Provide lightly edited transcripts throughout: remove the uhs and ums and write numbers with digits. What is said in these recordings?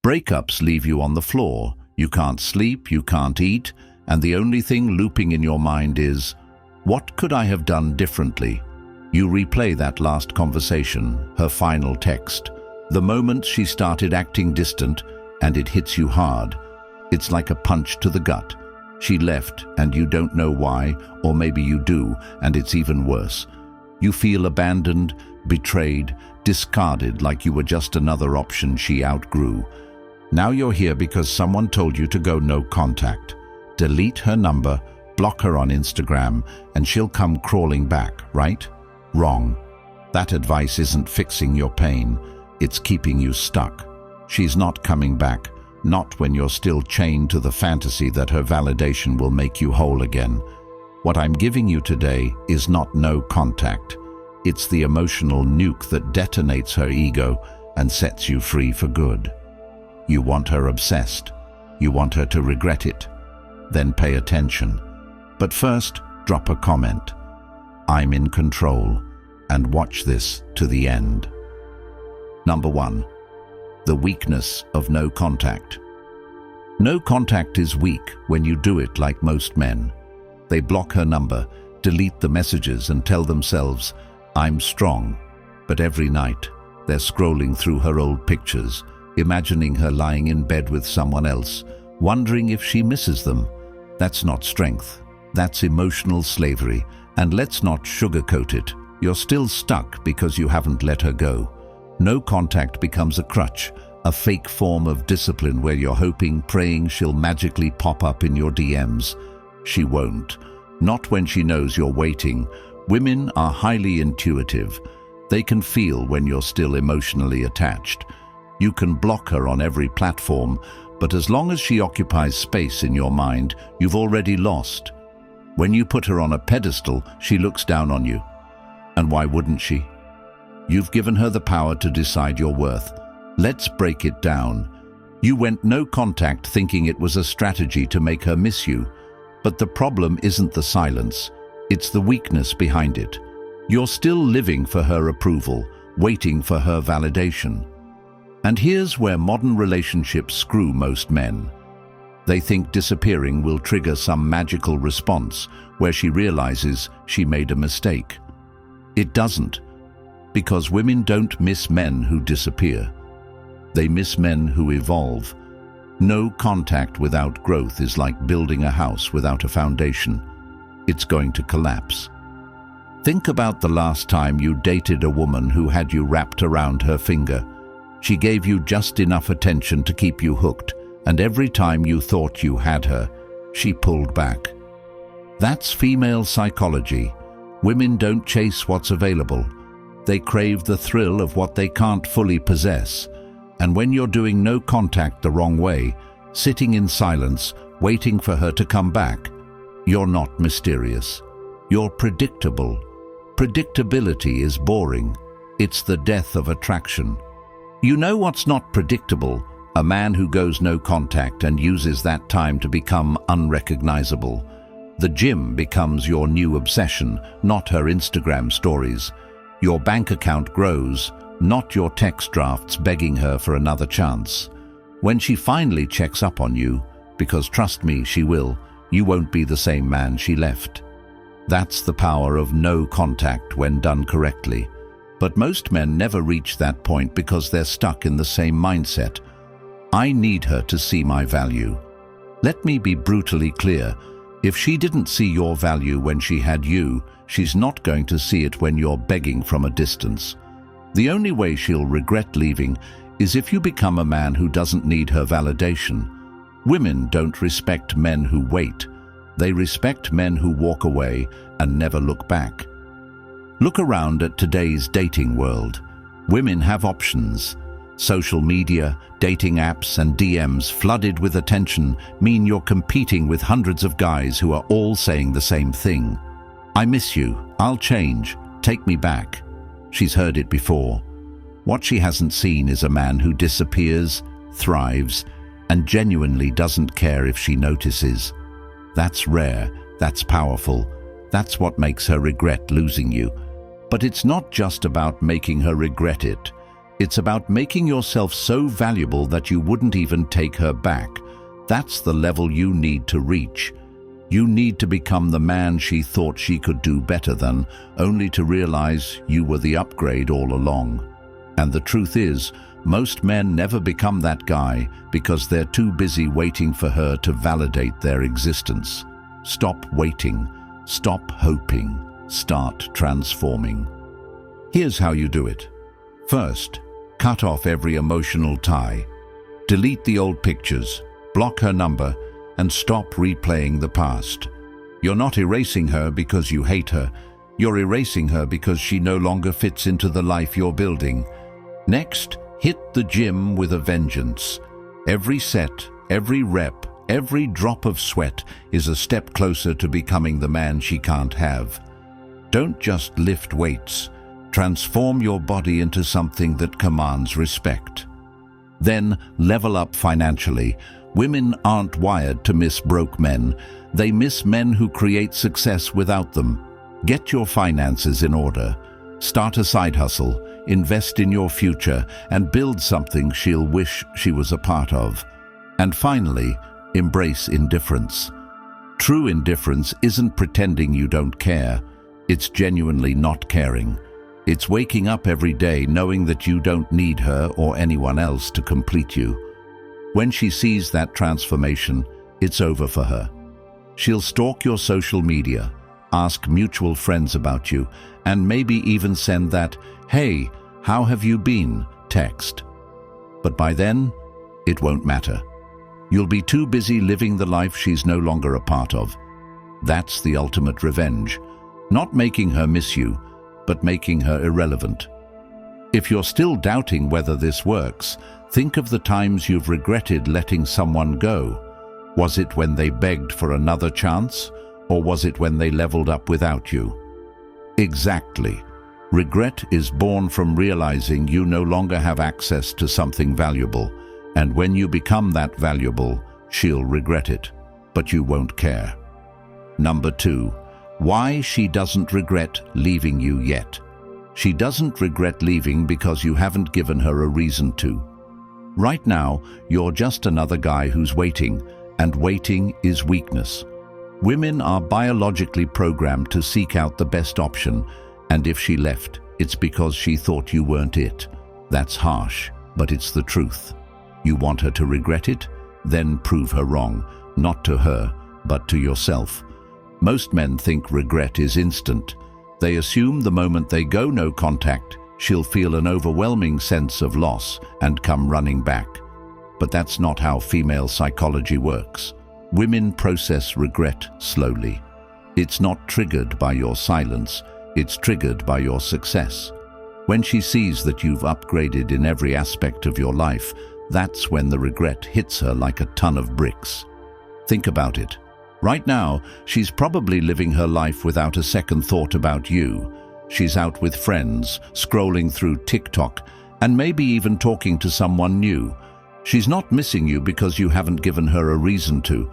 Breakups leave you on the floor. You can't sleep, you can't eat, and the only thing looping in your mind is, what could I have done differently? You replay that last conversation, her final text, the moment she started acting distant, and it hits you hard. It's like a punch to the gut. She left, and you don't know why, or maybe you do, and it's even worse. You feel abandoned, betrayed, discarded, like you were just another option she outgrew. Now you're here because someone told you to go no contact. Delete her number, block her on Instagram, and she'll come crawling back, right? Wrong. That advice isn't fixing your pain. It's keeping you stuck. She's not coming back, not when you're still chained to the fantasy that her validation will make you whole again. What I'm giving you today is not no contact. It's the emotional nuke that detonates her ego and sets you free for good. You want her obsessed. You want her to regret it. Then pay attention. But first, drop a comment. I'm in control, and watch this to the end. Number 1. The weakness of no contact. No contact is weak when you do it like most men. They block her number, delete the messages, and tell themselves, I'm strong. But every night, they're scrolling through her old pictures, imagining her lying in bed with someone else, wondering if she misses them. That's not strength. That's emotional slavery. And let's not sugarcoat it. You're still stuck because you haven't let her go. No contact becomes a crutch, a fake form of discipline where you're hoping, praying she'll magically pop up in your DMs. She won't. Not when she knows you're waiting. Women are highly intuitive. They can feel when you're still emotionally attached. You can block her on every platform, but as long as she occupies space in your mind, you've already lost. When you put her on a pedestal, she looks down on you. And why wouldn't she? You've given her the power to decide your worth. Let's break it down. You went no contact thinking it was a strategy to make her miss you. But the problem isn't the silence. It's the weakness behind it. You're still living for her approval, waiting for her validation. And here's where modern relationships screw most men. They think disappearing will trigger some magical response where she realizes she made a mistake. It doesn't, because women don't miss men who disappear. They miss men who evolve. No contact without growth is like building a house without a foundation. It's going to collapse. Think about the last time you dated a woman who had you wrapped around her finger. She gave you just enough attention to keep you hooked, and every time you thought you had her, she pulled back. That's female psychology. Women don't chase what's available. They crave the thrill of what they can't fully possess. And when you're doing no contact the wrong way, sitting in silence, waiting for her to come back, you're not mysterious. You're predictable. Predictability is boring. It's the death of attraction. You know what's not predictable? A man who goes no contact and uses that time to become unrecognizable. The gym becomes your new obsession, not her Instagram stories. Your bank account grows, not your text drafts begging her for another chance. When she finally checks up on you, because trust me, she will, you won't be the same man she left. That's the power of no contact when done correctly. But most men never reach that point because they're stuck in the same mindset. I need her to see my value. Let me be brutally clear. If she didn't see your value when she had you, she's not going to see it when you're begging from a distance. The only way she'll regret leaving is if you become a man who doesn't need her validation. Women don't respect men who wait. They respect men who walk away and never look back. Look around at today's dating world. Women have options. Social media, dating apps, and DMs flooded with attention mean you're competing with hundreds of guys who are all saying the same thing. I miss you. I'll change. Take me back. She's heard it before. What she hasn't seen is a man who disappears, thrives, and genuinely doesn't care if she notices. That's rare. That's powerful. That's what makes her regret losing you. But it's not just about making her regret it. It's about making yourself so valuable that you wouldn't even take her back. That's the level you need to reach. You need to become the man she thought she could do better than, only to realize you were the upgrade all along. And the truth is, most men never become that guy because they're too busy waiting for her to validate their existence. Stop waiting. Stop hoping. Start transforming. Here's how you do it. First, cut off every emotional tie. Delete the old pictures, block her number, and stop replaying the past. You're not erasing her because you hate her. You're erasing her because she no longer fits into the life you're building. Next, hit the gym with a vengeance. Every set, every rep, every drop of sweat is a step closer to becoming the man she can't have. Don't just lift weights. Transform your body into something that commands respect. Then level up financially. Women aren't wired to miss broke men. They miss men who create success without them. Get your finances in order. Start a side hustle, invest in your future, and build something she'll wish she was a part of. And finally, embrace indifference. True indifference isn't pretending you don't care. It's genuinely not caring. It's waking up every day knowing that you don't need her or anyone else to complete you. When she sees that transformation, it's over for her. She'll stalk your social media, ask mutual friends about you, and maybe even send that, "Hey, how have you been?" text. But by then, it won't matter. You'll be too busy living the life she's no longer a part of. That's the ultimate revenge. Not making her miss you, but making her irrelevant. If you're still doubting whether this works, think of the times you've regretted letting someone go. Was it when they begged for another chance, or was it when they leveled up without you? Exactly. Regret is born from realizing you no longer have access to something valuable, and when you become that valuable, she'll regret it, but you won't care. Number 2. Why she doesn't regret leaving you yet. She doesn't regret leaving because you haven't given her a reason to. Right now, you're just another guy who's waiting, and waiting is weakness. Women are biologically programmed to seek out the best option, and if she left, it's because she thought you weren't it. That's harsh, but it's the truth. You want her to regret it? Then prove her wrong, not to her, but to yourself. Most men think regret is instant. They assume the moment they go no contact, she'll feel an overwhelming sense of loss and come running back. But that's not how female psychology works. Women process regret slowly. It's not triggered by your silence, it's triggered by your success. When she sees that you've upgraded in every aspect of your life, that's when the regret hits her like a ton of bricks. Think about it. Right now, she's probably living her life without a second thought about you. She's out with friends, scrolling through TikTok, and maybe even talking to someone new. She's not missing you because you haven't given her a reason to.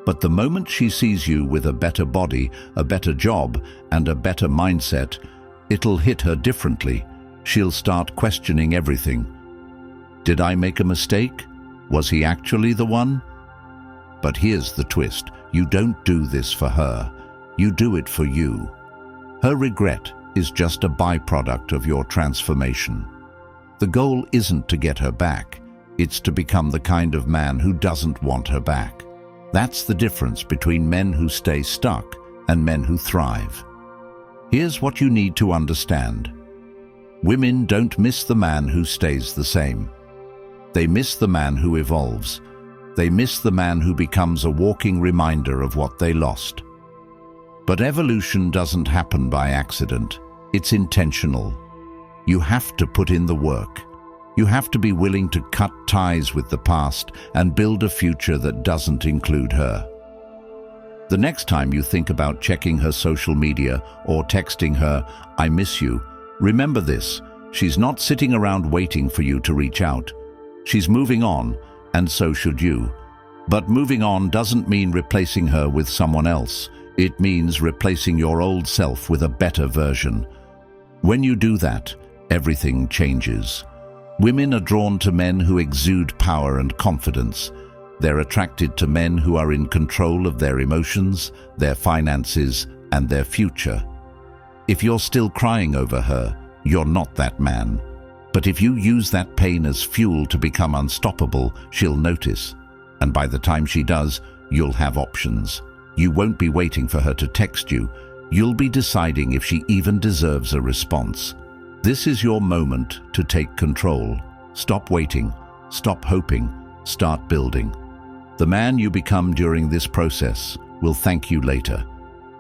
But the moment she sees you with a better body, a better job, and a better mindset, it'll hit her differently. She'll start questioning everything. Did I make a mistake? Was he actually the one? But here's the twist. You don't do this for her. You do it for you. Her regret is just a byproduct of your transformation. The goal isn't to get her back. It's to become the kind of man who doesn't want her back. That's the difference between men who stay stuck and men who thrive. Here's what you need to understand. Women don't miss the man who stays the same. They miss the man who evolves. They miss the man who becomes a walking reminder of what they lost. But evolution doesn't happen by accident. It's intentional. You have to put in the work. You have to be willing to cut ties with the past and build a future that doesn't include her. The next time you think about checking her social media or texting her, "I miss you," remember this: she's not sitting around waiting for you to reach out. She's moving on, and so should you. But moving on doesn't mean replacing her with someone else. It means replacing your old self with a better version. When you do that, everything changes. Women are drawn to men who exude power and confidence. They're attracted to men who are in control of their emotions, their finances, and their future. If you're still crying over her, you're not that man. But if you use that pain as fuel to become unstoppable, she'll notice. And by the time she does, you'll have options. You won't be waiting for her to text you. You'll be deciding if she even deserves a response. This is your moment to take control. Stop waiting, stop hoping, start building. The man you become during this process will thank you later.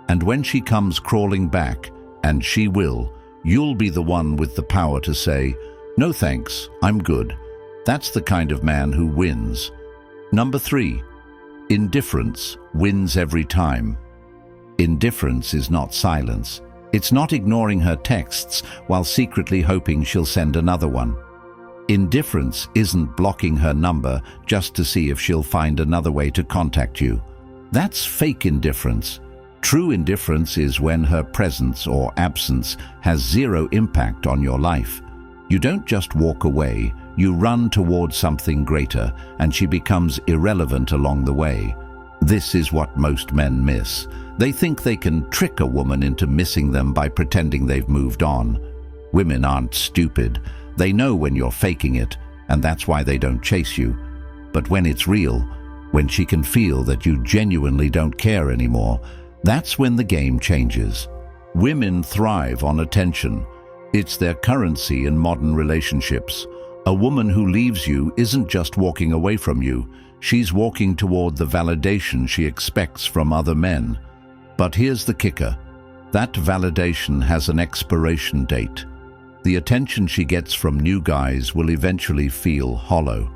And when she comes crawling back, and she will, you'll be the one with the power to say, "No thanks, I'm good." That's the kind of man who wins. Number 3, indifference wins every time. Indifference is not silence. It's not ignoring her texts while secretly hoping she'll send another one. Indifference isn't blocking her number just to see if she'll find another way to contact you. That's fake indifference. True indifference is when her presence or absence has zero impact on your life. You don't just walk away, you run towards something greater, and she becomes irrelevant along the way. This is what most men miss. They think they can trick a woman into missing them by pretending they've moved on. Women aren't stupid. They know when you're faking it, and that's why they don't chase you. But when it's real, when she can feel that you genuinely don't care anymore, that's when the game changes. Women thrive on attention. It's their currency in modern relationships. A woman who leaves you isn't just walking away from you. She's walking toward the validation she expects from other men. But here's the kicker. That validation has an expiration date. The attention she gets from new guys will eventually feel hollow.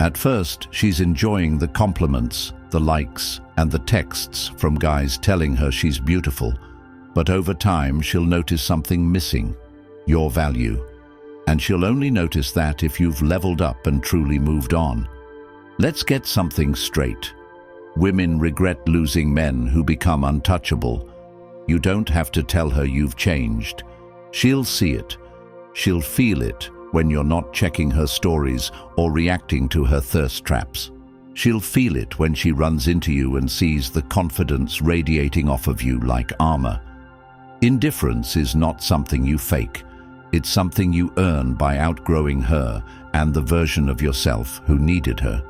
At first, she's enjoying the compliments, the likes, and the texts from guys telling her she's beautiful. But over time, she'll notice something missing: your value. And she'll only notice that if you've leveled up and truly moved on. Let's get something straight. Women regret losing men who become untouchable. You don't have to tell her you've changed. She'll see it. She'll feel it when you're not checking her stories or reacting to her thirst traps. She'll feel it when she runs into you and sees the confidence radiating off of you like armor. Indifference is not something you fake. It's something you earn by outgrowing her and the version of yourself who needed her.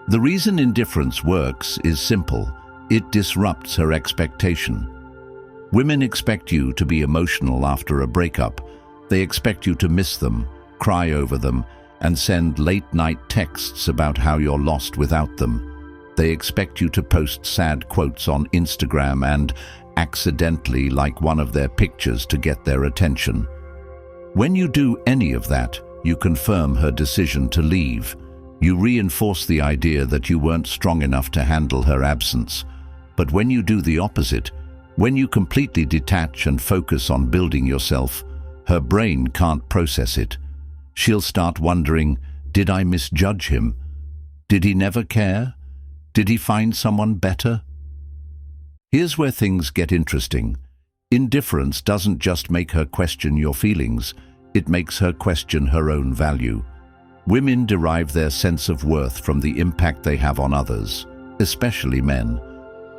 The reason indifference works is simple. It disrupts her expectation. Women expect you to be emotional after a breakup. They expect you to miss them, cry over them, and send late-night texts about how you're lost without them. They expect you to post sad quotes on Instagram and accidentally like one of their pictures to get their attention. When you do any of that, you confirm her decision to leave. You reinforce the idea that you weren't strong enough to handle her absence. But when you do the opposite, when you completely detach and focus on building yourself, her brain can't process it. She'll start wondering, did I misjudge him? Did he never care? Did he find someone better? Here's where things get interesting. Indifference doesn't just make her question your feelings, it makes her question her own value. Women derive their sense of worth from the impact they have on others, especially men.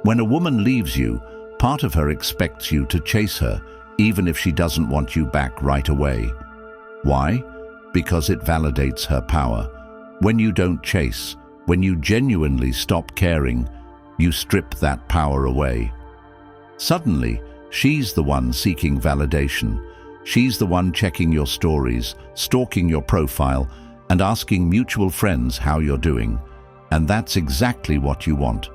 When a woman leaves you, part of her expects you to chase her, even if she doesn't want you back right away. Why? Because it validates her power. When you don't chase, when you genuinely stop caring, you strip that power away. Suddenly, she's the one seeking validation. She's the one checking your stories, stalking your profile, and asking mutual friends how you're doing. And that's exactly what you want.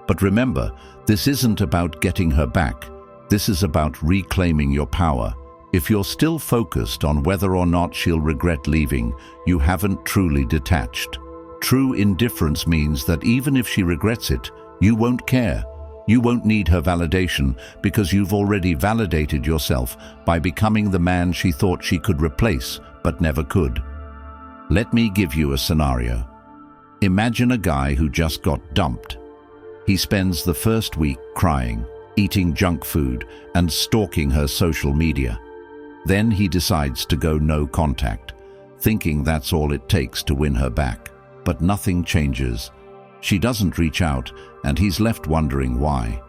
But remember, this isn't about getting her back. This is about reclaiming your power. If you're still focused on whether or not she'll regret leaving, you haven't truly detached. True indifference means that even if she regrets it, you won't care. You won't need her validation because you've already validated yourself by becoming the man she thought she could replace but never could. Let me give you a scenario. Imagine a guy who just got dumped. He spends the first week crying, eating junk food, and stalking her social media. Then he decides to go no contact. thinking that's all it takes to win her back. But nothing changes. She doesn't reach out, and he's left wondering why.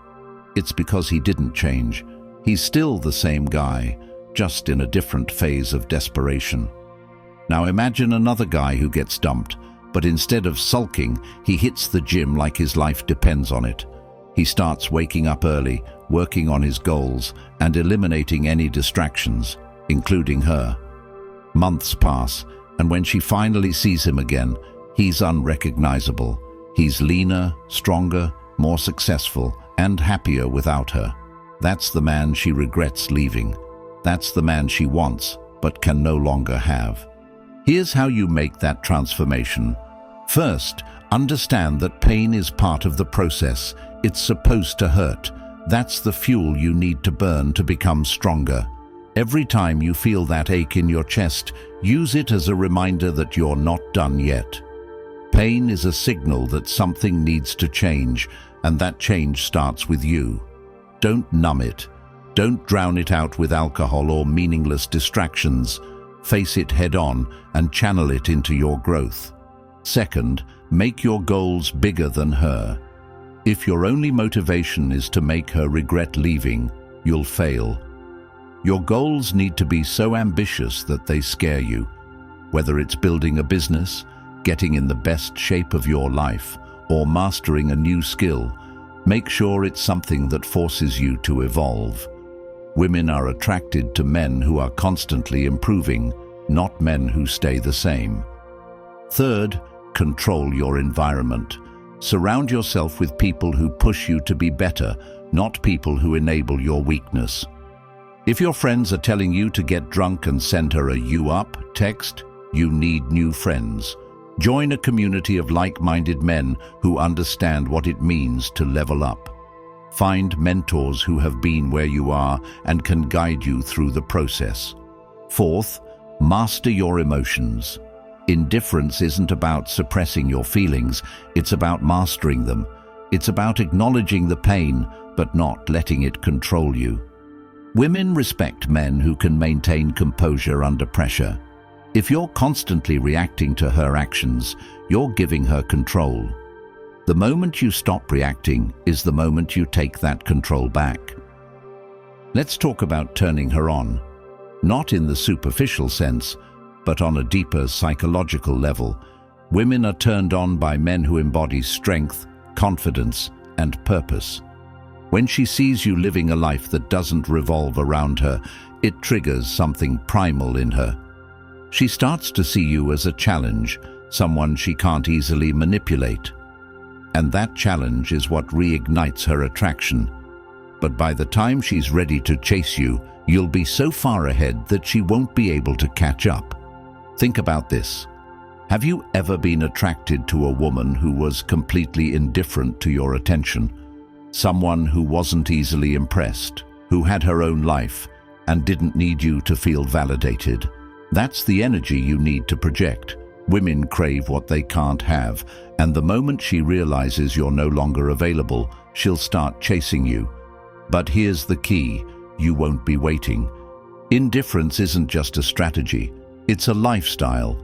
It's because he didn't change. He's still the same guy, just in a different phase of desperation. Now imagine another guy who gets dumped, but instead of sulking, he hits the gym like his life depends on it. He starts waking up early, working on his goals, and eliminating any distractions, including her. Months pass, and when she finally sees him again, he's unrecognizable. He's leaner, stronger, more successful, and happier without her. That's the man she regrets leaving. That's the man she wants, but can no longer have. Here's how you make that transformation. First, understand that pain is part of the process. It's supposed to hurt. That's the fuel you need to burn to become stronger. Every time you feel that ache in your chest, use it as a reminder that you're not done yet. Pain is a signal that something needs to change, and that change starts with you. Don't numb it. Don't drown it out with alcohol or meaningless distractions. Face it head-on and channel it into your growth. Second, make your goals bigger than her. If your only motivation is to make her regret leaving, you'll fail. Your goals need to be so ambitious that they scare you. Whether it's building a business, getting in the best shape of your life, or mastering a new skill, make sure it's something that forces you to evolve. Women are attracted to men who are constantly improving, not men who stay the same. Third, control your environment. Surround yourself with people who push you to be better, not people who enable your weakness. If your friends are telling you to get drunk and send her a "you up" text, you need new friends. Join a community of like-minded men who understand what it means to level up. Find mentors who have been where you are and can guide you through the process. Fourth, master your emotions. Indifference isn't about suppressing your feelings, it's about mastering them. It's about acknowledging the pain, but not letting it control you. Women respect men who can maintain composure under pressure. If you're constantly reacting to her actions, you're giving her control. The moment you stop reacting is the moment you take that control back. Let's talk about turning her on. Not in the superficial sense, but on a deeper psychological level. Women are turned on by men who embody strength, confidence, and purpose. When she sees you living a life that doesn't revolve around her, it triggers something primal in her. She starts to see you as a challenge, someone she can't easily manipulate. And that challenge is what reignites her attraction. But by the time she's ready to chase you, you'll be so far ahead that she won't be able to catch up. Think about this. Have you ever been attracted to a woman who was completely indifferent to your attention? Someone who wasn't easily impressed, who had her own life, and didn't need you to feel validated? That's the energy you need to project. Women crave what they can't have, and the moment she realizes you're no longer available, she'll start chasing you. But here's the key: you won't be waiting. Indifference isn't just a strategy, it's a lifestyle.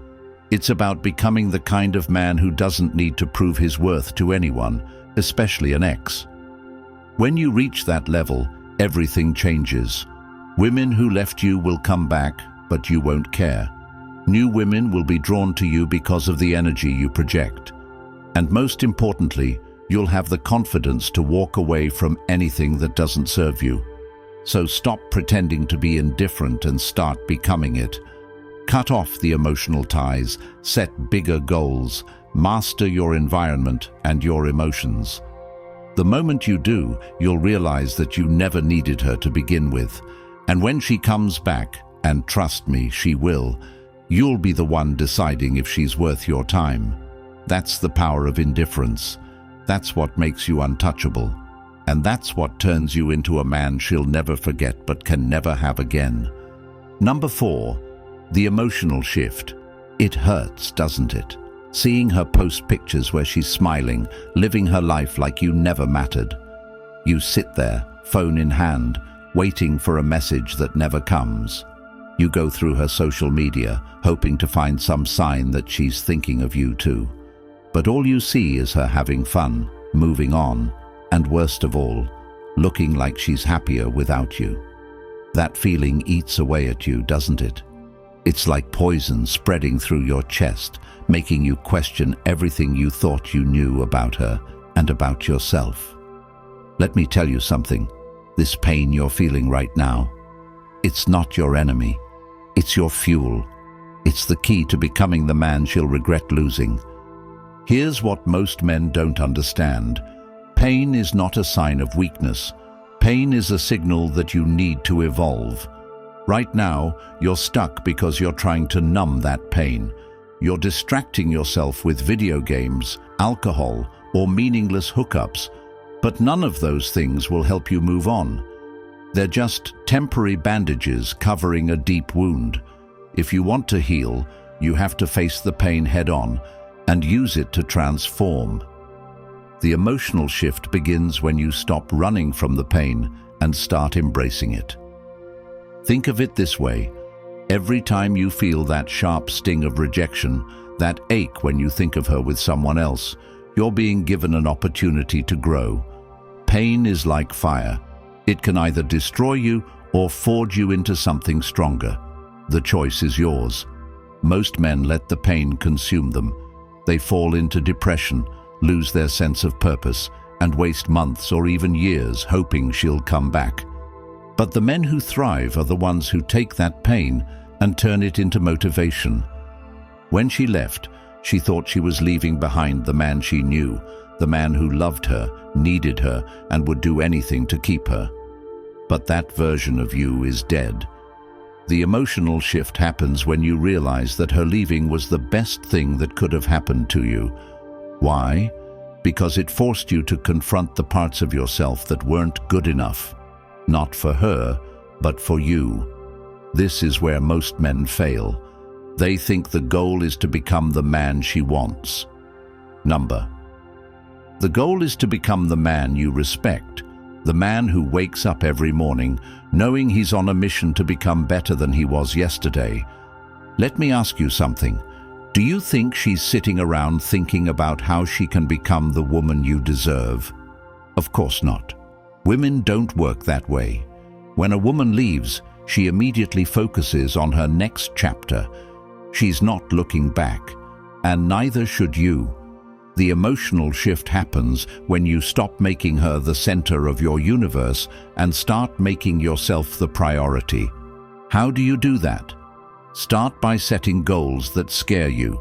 It's about becoming the kind of man who doesn't need to prove his worth to anyone, especially an ex. When you reach that level, everything changes. Women who left you will come back, but you won't care. New women will be drawn to you because of the energy you project. And most importantly, you'll have the confidence to walk away from anything that doesn't serve you. So stop pretending to be indifferent and start becoming it. Cut off the emotional ties, set bigger goals, master your environment and your emotions. The moment you do, you'll realize that you never needed her to begin with. And when she comes back, and trust me, she will, you'll be the one deciding if she's worth your time. That's the power of indifference. That's what makes you untouchable. And that's what turns you into a man she'll never forget but can never have again. Number 4, the emotional shift. It hurts, doesn't it? Seeing her post pictures where she's smiling, living her life like you never mattered. You sit there, phone in hand, waiting for a message that never comes. You go through her social media, hoping to find some sign that she's thinking of you too. But all you see is her having fun, moving on, and worst of all, looking like she's happier without you. That feeling eats away at you, doesn't it? It's like poison spreading through your chest, making you question everything you thought you knew about her and about yourself. Let me tell you something. This pain you're feeling right now, it's not your enemy. It's your fuel. It's the key to becoming the man she'll regret losing. Here's what most men don't understand. Pain is not a sign of weakness. Pain is a signal that you need to evolve. Right now, you're stuck because you're trying to numb that pain. You're distracting yourself with video games, alcohol, or meaningless hookups, but none of those things will help you move on. They're just temporary bandages covering a deep wound. If you want to heal, you have to face the pain head-on and use it to transform. The emotional shift begins when you stop running from the pain and start embracing it. Think of it this way. Every time you feel that sharp sting of rejection, that ache when you think of her with someone else, you're being given an opportunity to grow. Pain is like fire. It can either destroy you or forge you into something stronger. The choice is yours. Most men let the pain consume them. They fall into depression, lose their sense of purpose, and waste months or even years hoping she'll come back. But the men who thrive are the ones who take that pain and turn it into motivation. When she left, she thought she was leaving behind the man she knew, the man who loved her, needed her, and would do anything to keep her. But that version of you is dead. The emotional shift happens when you realize that her leaving was the best thing that could have happened to you. Why? Because it forced you to confront the parts of yourself that weren't good enough. Not for her, but for you. This is where most men fail. They think the goal is to become the man she wants. The goal is to become the man you respect, the man who wakes up every morning knowing he's on a mission to become better than he was yesterday. Let me ask you something. Do you think she's sitting around thinking about how she can become the woman you deserve? Of course not. Women don't work that way. When a woman leaves, she immediately focuses on her next chapter. She's not looking back, and neither should you. The emotional shift happens when you stop making her the center of your universe and start making yourself the priority. How do you do that? Start by setting goals that scare you.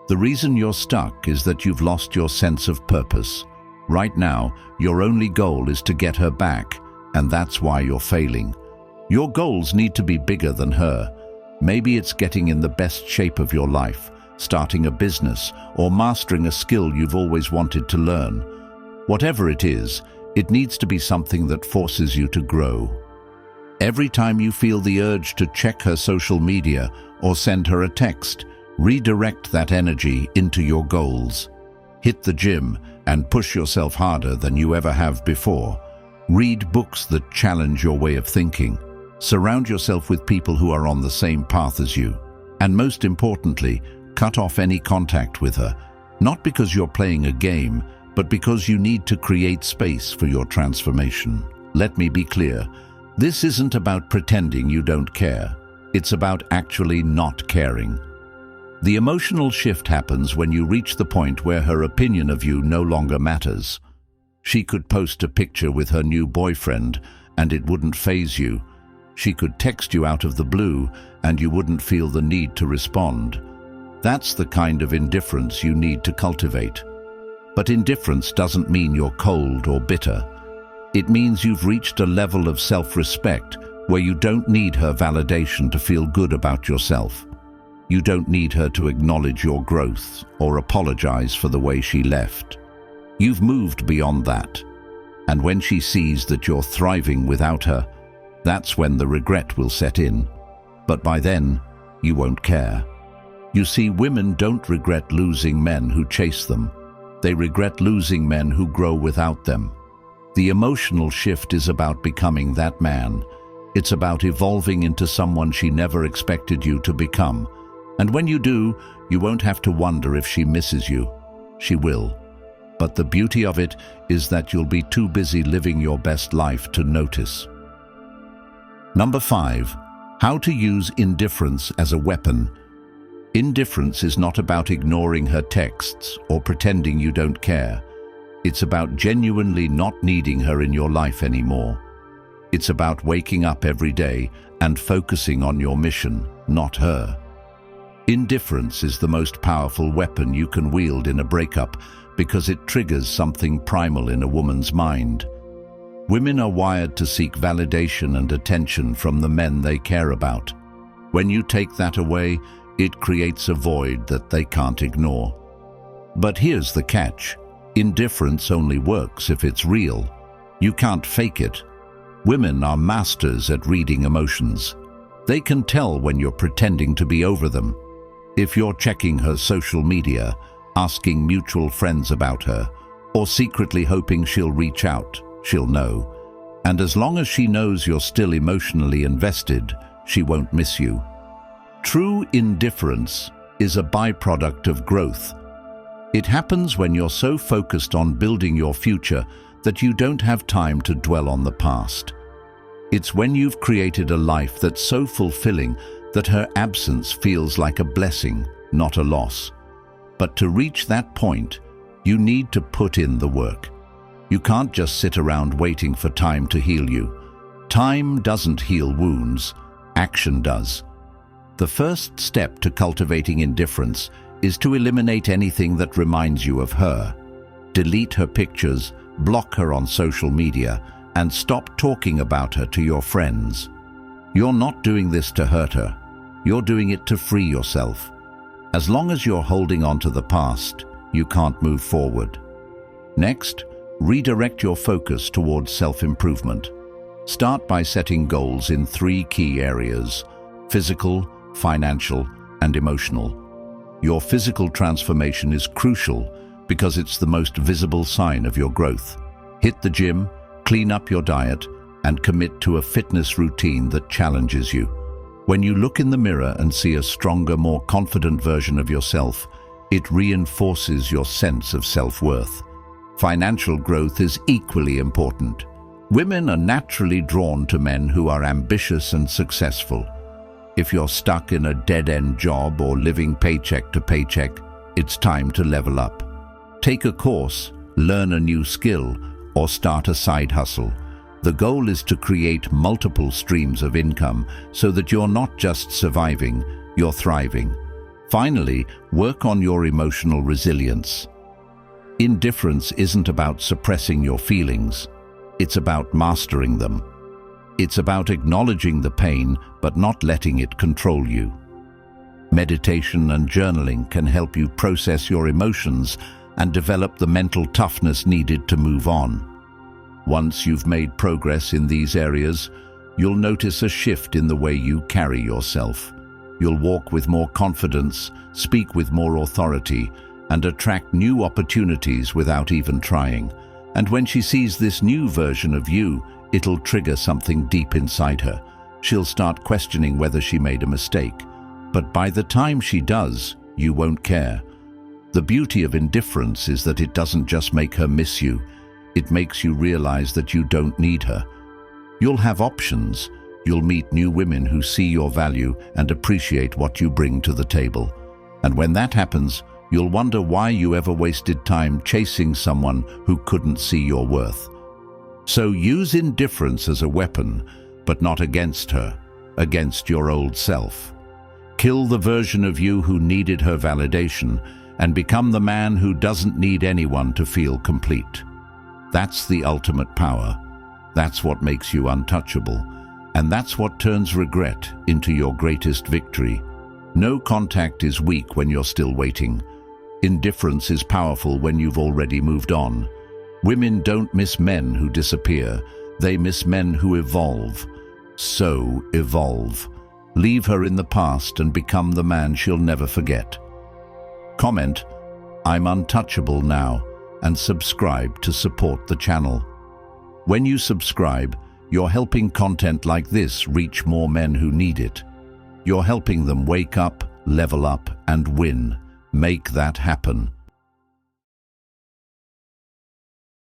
The reason you're stuck is that you've lost your sense of purpose. Right now, your only goal is to get her back, and that's why you're failing. Your goals need to be bigger than her. Maybe it's getting in the best shape of your life, starting a business, or mastering a skill you've always wanted to learn. Whatever it is, it needs to be something that forces you to grow. Every time you feel the urge to check her social media or send her a text, redirect that energy into your goals. Hit the gym and push yourself harder than you ever have before. Read books that challenge your way of thinking. Surround yourself with people who are on the same path as you. And most importantly, cut off any contact with her, not because you're playing a game, but because you need to create space for your transformation. Let me be clear. This isn't about pretending you don't care. It's about actually not caring. The emotional shift happens when you reach the point where her opinion of you no longer matters. She could post a picture with her new boyfriend, and it wouldn't faze you. She could text you out of the blue, and you wouldn't feel the need to respond. That's the kind of indifference you need to cultivate. But indifference doesn't mean you're cold or bitter. It means you've reached a level of self-respect where you don't need her validation to feel good about yourself. You don't need her to acknowledge your growth or apologize for the way she left. You've moved beyond that. And when she sees that you're thriving without her, that's when the regret will set in. But by then, you won't care. You see, women don't regret losing men who chase them. They regret losing men who grow without them. The emotional shift is about becoming that man. It's about evolving into someone she never expected you to become. And when you do, you won't have to wonder if she misses you. She will. But the beauty of it is that you'll be too busy living your best life to notice. Number 5. How to use indifference as a weapon. Indifference is not about ignoring her texts or pretending you don't care. It's about genuinely not needing her in your life anymore. It's about waking up every day and focusing on your mission, not her. Indifference is the most powerful weapon you can wield in a breakup because it triggers something primal in a woman's mind. Women are wired to seek validation and attention from the men they care about. When you take that away, it creates a void that they can't ignore. But here's the catch. Indifference only works if it's real. You can't fake it. Women are masters at reading emotions. They can tell when you're pretending to be over them. If you're checking her social media, asking mutual friends about her, or secretly hoping she'll reach out, she'll know. And as long as she knows you're still emotionally invested, she won't miss you. True indifference is a byproduct of growth. It happens when you're so focused on building your future that you don't have time to dwell on the past. It's when you've created a life that's so fulfilling that her absence feels like a blessing, not a loss. But to reach that point, you need to put in the work. You can't just sit around waiting for time to heal you. Time doesn't heal wounds, action does. The first step to cultivating indifference is to eliminate anything that reminds you of her. Delete her pictures, block her on social media, and stop talking about her to your friends. You're not doing this to hurt her. You're doing it to free yourself. As long as you're holding on to the past, you can't move forward. Next, redirect your focus towards self-improvement. Start by setting goals in 3 key areas: physical, financial, and emotional. Your physical transformation is crucial because it's the most visible sign of your growth. Hit the gym, clean up your diet, and commit to a fitness routine that challenges you. When you look in the mirror and see a stronger, more confident version of yourself, it reinforces your sense of self-worth. Financial growth is equally important. Women are naturally drawn to men who are ambitious and successful. If you're stuck in a dead-end job or living paycheck to paycheck, it's time to level up. Take a course, learn a new skill, or start a side hustle. The goal is to create multiple streams of income so that you're not just surviving, you're thriving. Finally, work on your emotional resilience. Indifference isn't about suppressing your feelings. It's about mastering them. It's about acknowledging the pain, but not letting it control you. Meditation and journaling can help you process your emotions and develop the mental toughness needed to move on. Once you've made progress in these areas, you'll notice a shift in the way you carry yourself. You'll walk with more confidence, speak with more authority, and attract new opportunities without even trying. And when she sees this new version of you, it'll trigger something deep inside her. She'll start questioning whether she made a mistake. But by the time she does, you won't care. The beauty of indifference is that it doesn't just make her miss you. It makes you realize that you don't need her. You'll have options. You'll meet new women who see your value and appreciate what you bring to the table. And when that happens, you'll wonder why you ever wasted time chasing someone who couldn't see your worth. So use indifference as a weapon, but not against her, against your old self. Kill the version of you who needed her validation and become the man who doesn't need anyone to feel complete. That's the ultimate power. That's what makes you untouchable. And that's what turns regret into your greatest victory. No contact is weak when you're still waiting. Indifference is powerful when you've already moved on. Women don't miss men who disappear. They miss men who evolve. So evolve. Leave her in the past and become the man she'll never forget. Comment, "I'm untouchable now," and subscribe to support the channel. When you subscribe, You're helping content like this reach more men who need it. You're helping them wake up, level up, and win. Make that happen.